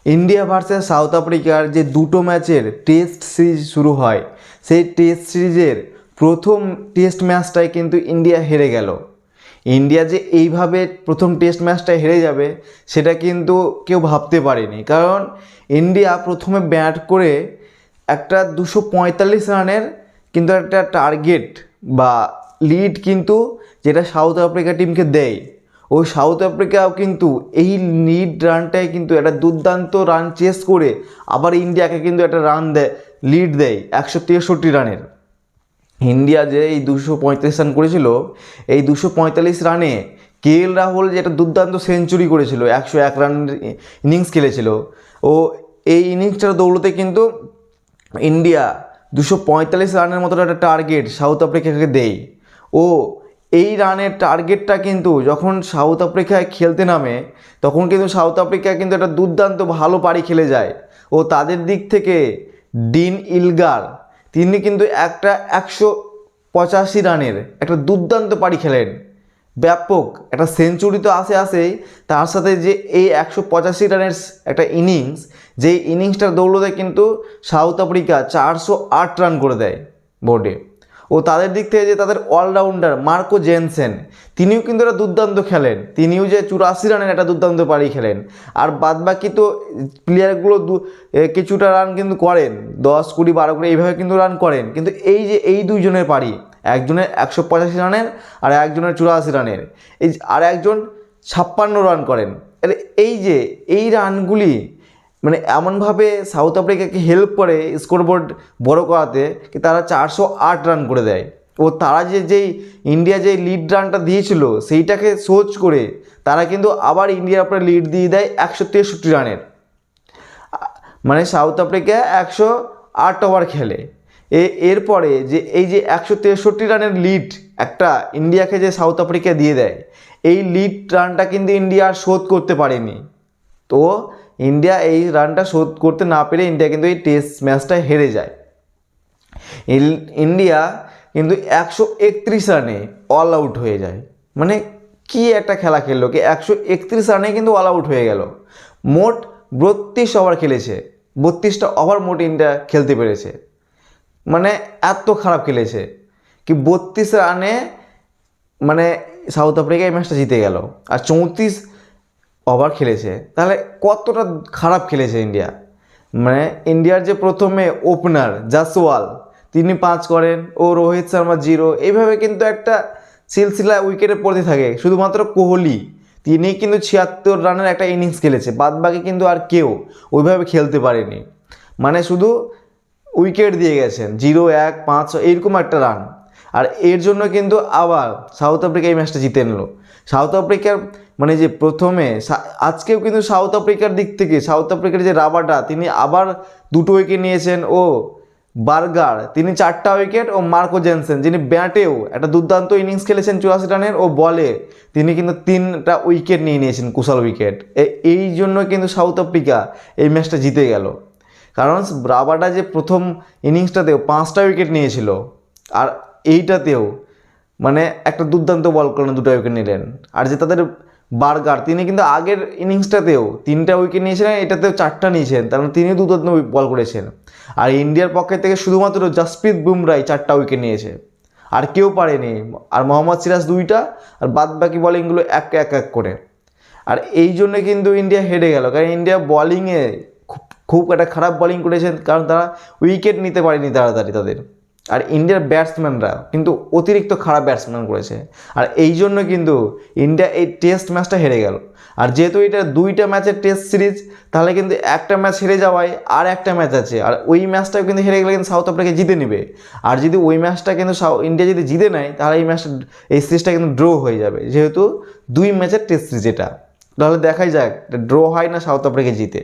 India versus south আফ্রিকার যে দুটো ম্যাচের টেস্ট সিরিজ শুরু হয়, সেই টেস্ট সিরিজের প্রথম টেস্ট ম্যাচটাই কিন্তু ইন্ডিয়া হেরে গেল। ইন্ডিয়া যে এইভাবে প্রথম টেস্ট ম্যাচটা হেরে যাবে সেটা কিন্তু কেউ ভাবতে পারেনি, কারণ ইন্ডিয়া প্রথমে ব্যাট করে একটা 245 রানের কিন্তু একটা টার্গেট বা লিড কিন্তু যেটা সাউথ আফ্রিকা টিমকে দেয়, ওই সাউথ আফ্রিকাও কিন্তু এই লিড রানটাই কিন্তু একটা দুর্দান্ত রান চেস করে আবার ইন্ডিয়াকে কিন্তু একটা রান দেয়, লিড দেয় 163 রানের। ইন্ডিয়া যে এই 235 রান করেছিল, এই 245 রানে রাহুল যে একটা দুর্দান্ত সেঞ্চুরি করেছিল, 101 রানের ইনিংস খেলেছিল, ও এই ইনিংসটার দৌলতে কিন্তু ইন্ডিয়া 245 রানের মতো একটা টার্গেট সাউথ আফ্রিকাকে দেয়। ও এই রানের টার্গেটটা কিন্তু যখন সাউথ আফ্রিকায় খেলতে নামে তখন কিন্তু সাউথ আফ্রিকা কিন্তু একটা দুর্দান্ত ভালো পারি খেলে যায়। ও তাদের দিক থেকে ডিন ইলগার তিনি কিন্তু একটা 185 রানের একটা দুর্দান্ত পারি খেলেন, ব্যাপক একটা সেঞ্চুরি তো আসেই, তার সাথে যে এই 185 রানের একটা ইনিংস, যেই ইনিংসটার দৌলতে কিন্তু সাউথ আফ্রিকা 408 রান করে দেয় বোর্ডে। ও তাদের দিক থেকে যে তাদের অলরাউন্ডার মার্কো জেনসেন তিনিও কিন্তু একটা দুর্দান্ত খেলেন, তিনিও যে 84 রানের একটা দুর্দান্ত পারি খেলেন। আর বাদবাকি তো প্লেয়ারগুলো কিছুটা রান কিন্তু করেন, 10, 20, 12 করে এইভাবে কিন্তু রান করেন, কিন্তু এই যে এই দুইজনের পারি, একজনের 185 রানের আর একজনের 84 রানের, আর একজন 56 রান করেন। এই যে এই রানগুলি মানে এমনভাবে সাউথ আফ্রিকাকে হেল্প করে স্কোরবোর্ড বড় করাতে কি তারা 408 রান করে দেয়। ও তারা যেই ইন্ডিয়া যে লিড রানটা দিয়েছিল সেইটাকে সোচ করে তারা কিন্তু আবার ইন্ডিয়ার উপরে লিড দিয়ে দেয় 163 রানের। মানে সাউথ আফ্রিকা 108 ওভার খেলে, এরপরে যে এই যে 163 রানের লিড একটা ইন্ডিয়াকে যে সাউথ আফ্রিকা দিয়ে দেয়, এই লিড রানটা কিন্তু ইন্ডিয়া আর শোধ করতে পারেনি। তো ইন্ডিয়া এই রানটা শোধ করতে না পেরে ইন্ডিয়া কিন্তু এই টেস্ট ম্যাচটা হেরে যায়। ইন্ডিয়া কিন্তু 131 রানে অল আউট হয়ে যায়। মানে কি একটা খেলা খেললো, কি 131 রানে কিন্তু অল আউট হয়ে গেল। মোট 32 ওভার খেলেছে, 32টা ওভার মোট ইন্ডিয়া খেলতে পেরেছে। মানে এত খারাপ খেলেছে কি 32 রানে মানে সাউথ আফ্রিকা এই ম্যাচটা জিতে গেল। আর 34 ওভার খেলেছে, তাহলে কতটা খারাপ খেলেছে ইন্ডিয়া। মানে ইন্ডিয়ার যে প্রথমে ওপেনার জাসওয়াল তিনি 5 করেন, ও রোহিত শর্মা 0, এইভাবে কিন্তু একটা সিলসিলা উইকেটে পড়তে থাকে। শুধুমাত্র কোহলি তিনি কিন্তু 76 রানের একটা ইনিংস খেলেছে, বাদ বাকি কিন্তু আর কেউ ওইভাবে খেলতে পারেনি। মানে শুধু উইকেট দিয়ে গেছেন 0, 1, 5 এইরকম একটা রান। আর এর জন্য কিন্তু আবার সাউথ আফ্রিকা এই ম্যাচটা জিতে নিল। সাউথ আফ্রিকার মানে যে প্রথমে আজকেও কিন্তু সাউথ আফ্রিকার দিক থেকে সাউথ আফ্রিকার যে রাবাডা তিনি আবার 2টো উইকেট নিয়েছেন, ও বার্গার তিনি 4টা উইকেট, ও মার্কো জেনসেন যিনি ব্যাটেও একটা দুর্দান্ত ইনিংস খেলেছেন 84 রানের, ও বলে তিনি কিন্তু 3টা উইকেট নিয়েছেন, কুশল উইকেট। এই জন্য কিন্তু সাউথ আফ্রিকা এই ম্যাচটা জিতে গেল, কারণ রাবাডা যে প্রথম ইনিংসটাতেও 5টা উইকেট নিয়েছিল, আর এইটাতেও মানে একটা দুর্দান্ত বল করলেন, 2টা উইকেট নিলেন। আর যে তাদের বার্গার তিনি কিন্তু আগের ইনিংসটাতেও 3টা উইকেট নিয়েছিলেন, এটাতেও 4টা নিয়েছেন, তার মানে তিনিও দুর্দান্ত বল করেছেন। আর ইন্ডিয়ার পক্ষে থেকে শুধুমাত্র জসপ্রীত বুমরাই 4টা উইকেট নিয়েছে, আর কেউ পারেনি। আর মোহাম্মদ সিরাজ 2টা, আর বাদ বাকি বলিংগুলো এক এক করে। আর এই জন্য কিন্তু ইন্ডিয়া হেরে গেল, কারণ ইন্ডিয়া বলিংয়ে খুব একটা খারাপ বলিং করেছেন, কারণ তারা উইকেট নিতে পারেনি তাড়াতাড়ি তাদের। আর ইন্ডিয়ার ব্যাটসম্যানরা কিন্তু অতিরিক্ত খারাপ ব্যাটসম্যান করেছে, আর এই জন্য কিন্তু ইন্ডিয়া এই টেস্ট ম্যাচটা হেরে গেল। আর যেহেতু এটা 2টা ম্যাচের টেস্ট সিরিজ, তাহলে কিন্তু একটা ম্যাচ হেরে যাওয়ায় আর একটা ম্যাচ আছে, আর ওই ম্যাচটাও কিন্তু হেরে গেলে কিন্তু সাউথ আফ্রিকা জিতে নেবে। আর যদি ওই ম্যাচটা কিন্তু ইন্ডিয়া যদি জিতে নেয়, তাহলে এই সিরিজটা কিন্তু ড্র হয়ে যাবে, যেহেতু 2 ম্যাচের টেস্ট সিরিজ এটা। তাহলে দেখাই যাক ড্র হয় না সাউথ আফ্রিকা জিতে।